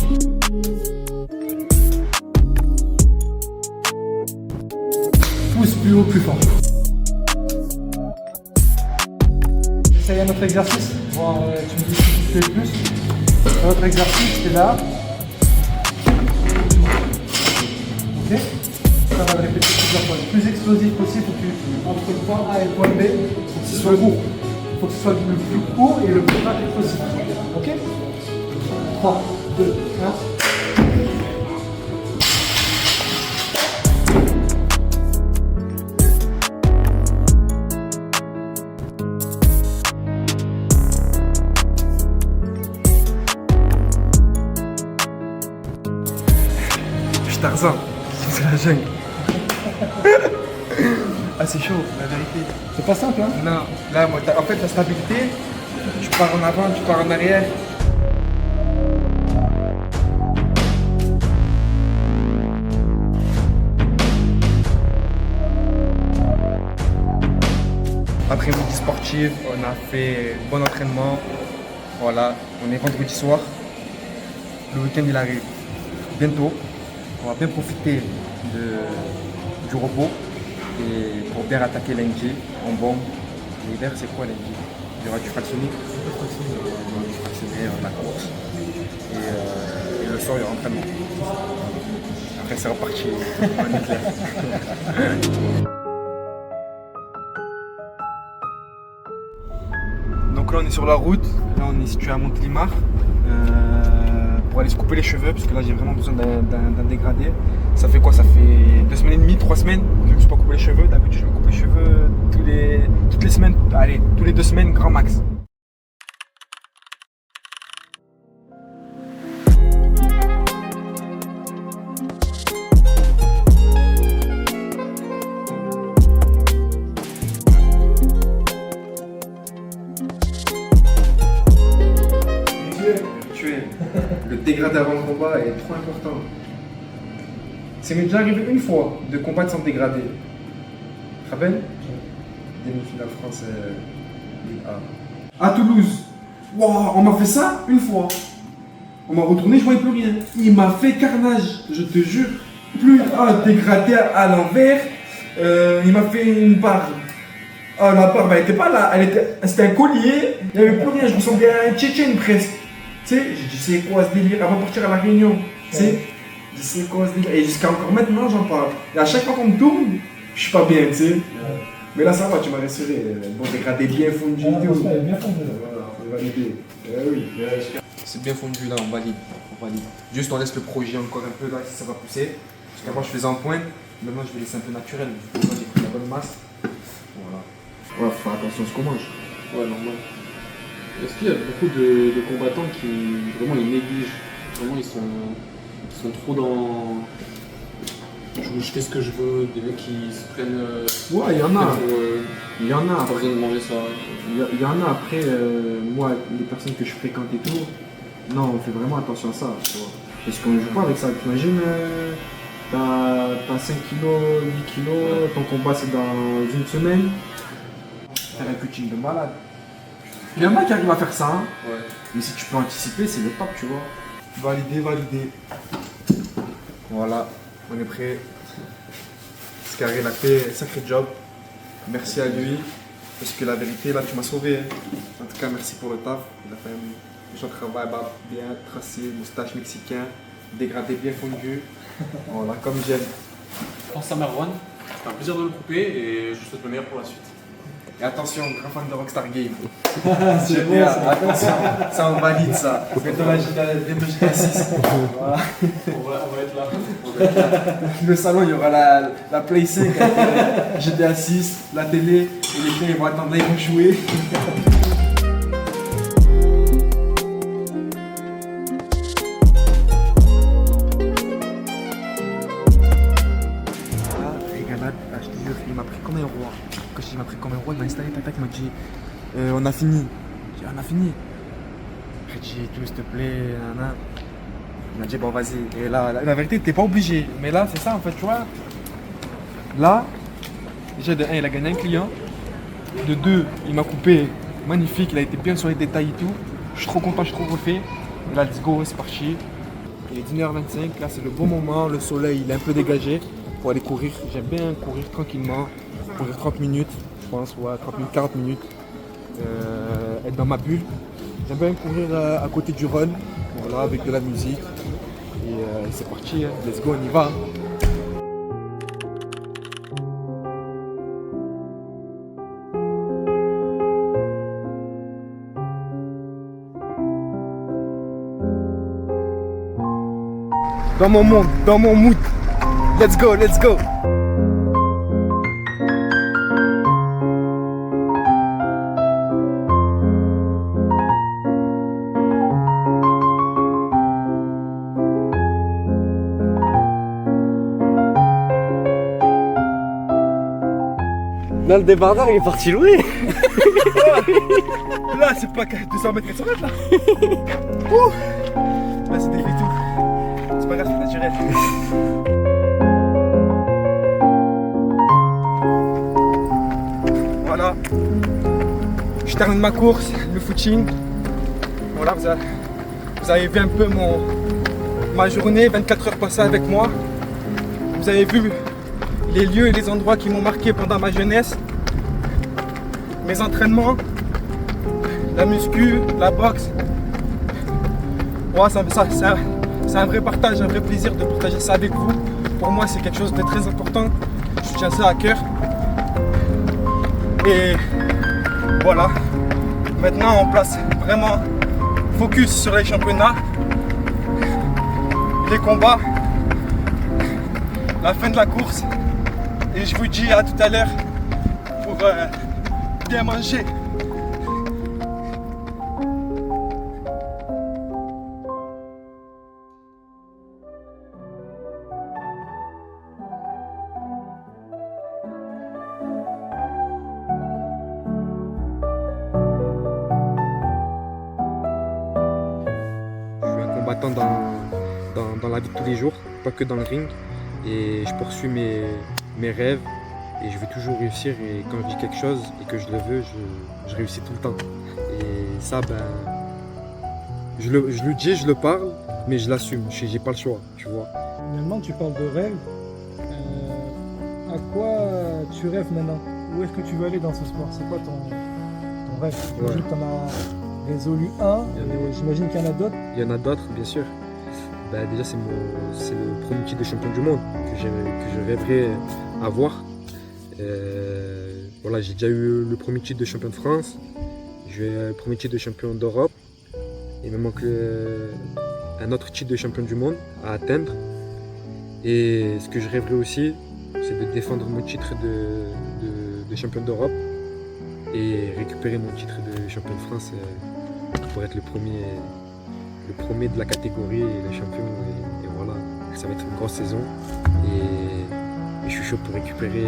Pousse plus haut, plus fort. J'essaye un autre exercice. Voir, tu me dis si tu fais plus. Un autre exercice, c'est là. Ok. Ça va le répéter plusieurs fois. Le plus explosif possible, faut que tu, entre le point A et le point B, il faut que ce soit court. Il faut que ce soit le plus court et le plus rapide possible. Ok. 3, 2, 1. Tarzan, c'est la jungle. Ah c'est chaud, la vérité. C'est pas simple, hein? Non, là moi, en fait la stabilité, tu pars en avant, tu pars en arrière. Après-midi sportive, on a fait bon entraînement. Voilà, on est vendredi soir. Le week-end il arrive bientôt. On va bien profiter du repos et pour bien attaquer lundi en bombe. L'hiver c'est quoi lundi? Il y aura du fractionné, la course et le soir il y aura entraînement. Après c'est reparti en éclair. Donc là on est sur la route, là on est situé à Montélimar. Pour aller se couper les cheveux parce que là j'ai vraiment besoin d'un dégradé. Ça fait quoi? Ça fait 2 semaines et demie, 3 semaines que je ne me suis pas coupé les cheveux. D'habitude je me coupe les cheveux toutes les semaines, allez, tous les 2 semaines grand max. Le dégradé avant le combat est trop important. C'est m'est déjà arrivé une fois de combattre sans dégradé. Tu te rappelles? Demi-finale France Ligue A. À Toulouse. Wow, on m'a fait ça une fois. On m'a retourné, je voyais plus rien. Il m'a fait carnage, je te jure. Plus dégradé à l'envers. Il m'a fait une barre. Ah, la barre, elle était pas là. C'était un collier. Il n'y avait plus rien. Je ressemblais à un Tchétchène presque. Tu sais, j'ai dit c'est quoi ce délire avant de partir à la Réunion. Tu sais, je sais quoi ce délire. Et jusqu'à encore maintenant, j'en parle. Et à chaque fois qu'on me tourne, je suis pas bien, tu sais. Mais là, ça va, tu m'as rassuré. Bon, dégradé bien fondu. Bien fondu. Voilà, on va valider. Oui. C'est bien fondu là, on valide. Juste on laisse le projet encore un peu là si ça va pousser. Parce qu'avant je faisais en pointe, maintenant je vais laisser un peu naturel. Là j'ai pris la bonne masse. Voilà. Ouais, faut faire attention à ce qu'on mange. Ouais, normal. Est-ce qu'il y a beaucoup de combattants qui vraiment ils négligent? Vraiment ils sont trop dans. Je fais ce que je veux, des mecs qui se prennent. Ouais, il y en a. Il y en a. Pas besoin de manger ça. Il y en a après, moi, les personnes que je fréquente et tout, non, on fait vraiment attention à ça, tu vois. Parce qu'on ne joue pas avec ça. T'imagines, t'as 5 kilos, 8 kilos, ton combat c'est dans une semaine. Faire un cutting de malade. Il y en a qui arrivent à faire ça, hein. Ouais. Mais si tu peux anticiper, c'est le top, tu vois. Valider. Voilà, on est prêt. Scarry, il a fait un sacré job. Merci à lui. Parce que la vérité, là, tu m'as sauvé. En tout cas, merci pour le taf. Il a fait un méchant travail, bien tracé, moustache mexicain, dégradé bien fondu. Voilà, comme j'aime. Pense à Merwan, c'est un plaisir de le couper et je vous souhaite le meilleur pour la suite. Et attention, grand fan de Rockstar Game. C'est bon, GTA, ça. attention, ça on valide ça. Bientôt GTA 6. Voilà. On va être là. Le salon, il y aura la Play 5 avec GTA 6, la télé, et les gens ils vont attendre là, ils vont jouer. dit on a fini. J'ai dit on a fini. J'ai dit tout s'il te plaît, nanana. Il m'a dit bon vas-y. Et là, la vérité, t'es pas obligé. Mais là, c'est ça en fait, tu vois. Là, déjà de 1, il a gagné un client. De 2, il m'a coupé. Magnifique, il a été bien sur les détails et tout. Je suis trop content, je suis trop refait. Et là, let's go, c'est parti. Il est 19h25, là c'est le bon moment. Le soleil, il est un peu dégagé pour aller courir. J'aime bien courir tranquillement. Courir 30 minutes, je pense, ouais, 30 minutes, 40 minutes. Être dans ma bulle. J'aime bien courir à côté du run, voilà, avec de la musique. Et c'est parti, hein. Let's go, on y va. Dans mon monde, dans mon mood. Let's go, let's go. Là, le débardeur, il est parti louer. Là, c'est pas 200 mètres, 400 mètres là. Ouh. Là, c'est défait tout. C'est pas grave, c'est naturel. Voilà. Je termine ma course, le footing. Voilà, vous avez vu un peu ma journée, 24 heures passées avec moi. Vous avez vu les lieux et les endroits qui m'ont marqué pendant ma jeunesse. Mes entraînements, la muscu, la boxe. Ouais, c'est un vrai partage, un vrai plaisir de partager ça avec vous. Pour moi, c'est quelque chose de très important. Je tiens ça à cœur. Et voilà. Maintenant, on place vraiment focus sur les championnats, les combats, la fin de la course. Et je vous dis à tout à l'heure pour bien manger. Combattant dans la vie de tous les jours, pas que dans le ring. Et je poursuis mes rêves et je veux toujours réussir. Et quand je dis quelque chose et que je le veux, je réussis tout le temps. Et ça, ben, je le dis, je le parle, mais je l'assume. J'ai pas le choix, tu vois. Finalement, tu parles de rêve. À quoi tu rêves maintenant? Où est-ce que tu veux aller dans ce sport? C'est quoi ton rêve? J'imagine que tu en as résolu un, et j'imagine qu'il y en a d'autres. Il y en a d'autres, bien sûr. Ben, déjà, c'est le premier titre de champion du monde que je rêverais avoir. Voilà, j'ai déjà eu le premier titre de champion de France, j'ai eu le premier titre de champion d'Europe. Il me manque un autre titre de champion du monde à atteindre. Et ce que je rêverais aussi, c'est de défendre mon titre de champion d'Europe et récupérer mon titre de champion de France pour être le premier de la catégorie et le champion. Et voilà, ça va être une grosse saison et je suis chaud pour récupérer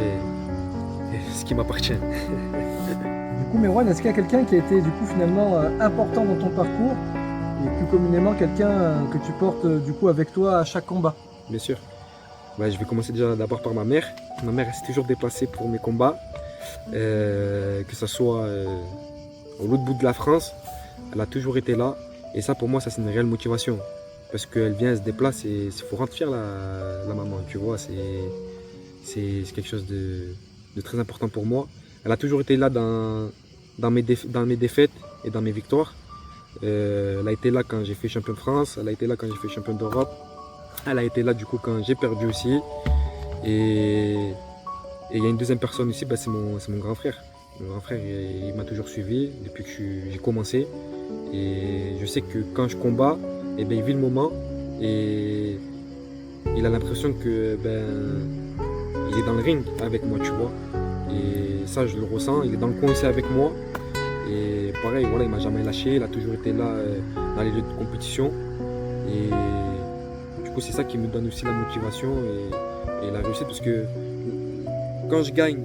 ce qui m'appartient. Du coup, Merwan, est-ce qu'il y a quelqu'un qui a été du coup finalement important dans ton parcours et plus communément quelqu'un que tu portes du coup avec toi à chaque combat? Bien sûr. Ouais, je vais commencer déjà d'abord par ma mère. Ma mère s'est toujours déplacée pour mes combats, que ce soit au l'autre bout de la France. Elle a toujours été là. Et ça, pour moi, ça c'est une réelle motivation. Parce qu'elle vient, elle se déplace et il faut rendre fier la maman, tu vois. C'est quelque chose de très important pour moi. Elle a toujours été là dans mes défaites et dans mes victoires. Elle a été là quand j'ai fait champion de France, elle a été là quand j'ai fait champion d'Europe. Elle a été là du coup quand j'ai perdu aussi. Et il y a une deuxième personne aussi, bah, c'est mon grand frère. Mon grand frère, il m'a toujours suivi depuis que j'ai commencé. Et je sais que quand je combats, eh ben, il vit le moment et il a l'impression que il est dans le ring avec moi, tu vois. Et ça, je le ressens. Il est dans le coin aussi avec moi. Et pareil, voilà, il m'a jamais lâché. Il a toujours été là dans les lieux de compétition. Et du coup, c'est ça qui me donne aussi la motivation et la réussite. Parce que quand je gagne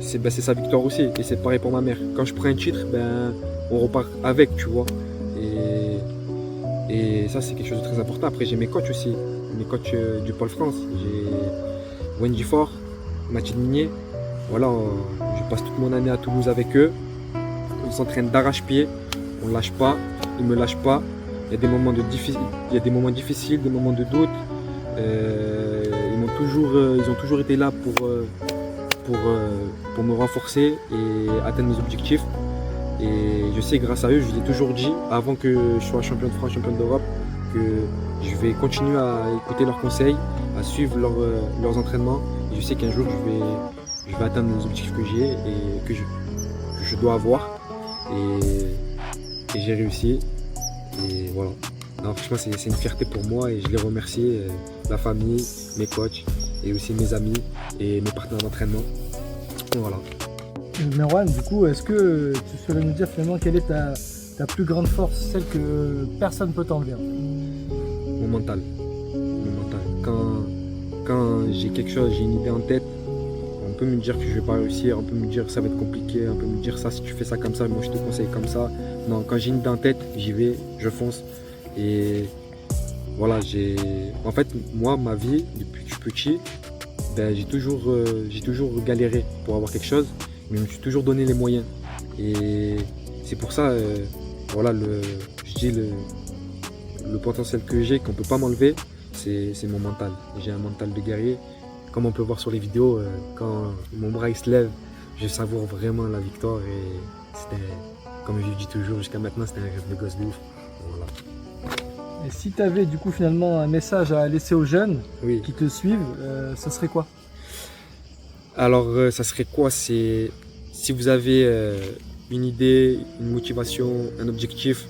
c'est sa victoire aussi. Et c'est pareil pour ma mère. Quand je prends un titre, ben, on repart avec, tu vois. Et ça, c'est quelque chose de très important. Après, j'ai mes coachs aussi. Mes coachs du Pôle France. J'ai Wendy Fort, Mathilde Minier. Voilà, je passe toute mon année à Toulouse avec eux. On s'entraîne d'arrache-pied. On ne lâche pas. Ils ne me lâchent pas. Il y a des moments difficiles, des moments de doute. Ils ont toujours été là pour me renforcer et atteindre mes objectifs. Et je sais, grâce à eux, je vous ai toujours dit, avant que je sois champion de France, champion d'Europe, que je vais continuer à écouter leurs conseils, à suivre leurs entraînements. Et je sais qu'un jour, je vais atteindre les objectifs que j'ai et que je dois avoir. Et j'ai réussi. Et voilà. Alors, franchement, c'est une fierté pour moi et je les remercie, la famille, mes coachs et aussi mes amis et mes partenaires d'entraînement. Voilà. Merwan, du coup, est-ce que tu saurais nous dire finalement quelle est ta plus grande force, celle que personne ne peut t'enlever? Mon mental. Quand j'ai quelque chose, j'ai une idée en tête, on peut me dire que je ne vais pas réussir, on peut me dire que ça va être compliqué, on peut me dire ça, si tu fais ça comme ça, moi je te conseille comme ça. Non, quand j'ai une idée en tête, j'y vais, je fonce. Et voilà, en fait, moi, ma vie, depuis que je suis petit, ben, j'ai toujours galéré pour avoir quelque chose, mais je me suis toujours donné les moyens. Et c'est pour ça, voilà, je dis le potentiel que j'ai, qu'on ne peut pas m'enlever, c'est mon mental. J'ai un mental de guerrier. Comme on peut voir sur les vidéos, quand mon bras il se lève, je savoure vraiment la victoire. Et c'était, comme je le dis toujours, jusqu'à maintenant, c'était un rêve de gosse de ouf. Voilà. Et si tu avais du coup finalement un message à laisser aux jeunes qui te suivent, ça serait quoi? Alors ça serait quoi? C'est si vous avez une idée, une motivation, un objectif,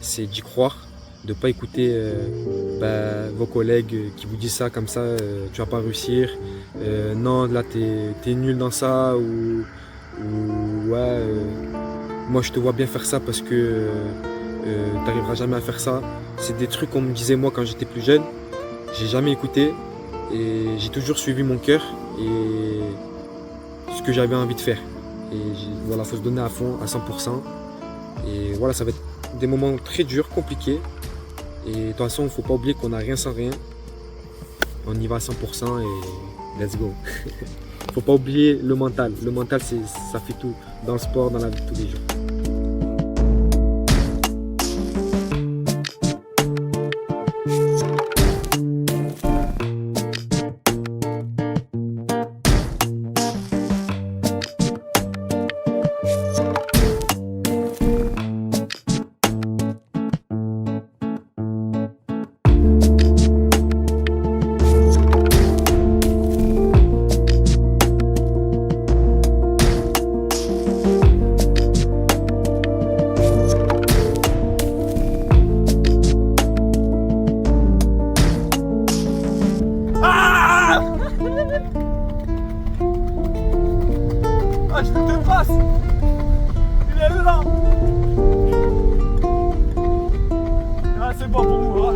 c'est d'y croire, de ne pas écouter vos collègues qui vous disent ça comme ça, tu vas pas réussir, non là t'es nul dans ça, ou ouais, moi je te vois bien faire ça parce que t'arriveras jamais à faire ça. C'est des trucs qu'on me disait moi quand j'étais plus jeune. J'ai jamais écouté et j'ai toujours suivi mon cœur et ce que j'avais envie de faire. Et voilà, faut se donner à fond, à 100%. Et voilà, ça va être des moments très durs, compliqués. Et de toute façon, il ne faut pas oublier qu'on n'a rien sans rien. On y va à 100% et let's go. Il ne faut pas oublier le mental. Le mental, ça fait tout dans le sport, dans la vie de tous les jours. Ah, je te dépasse. Il est là. Ah, c'est bon pour nous, hein.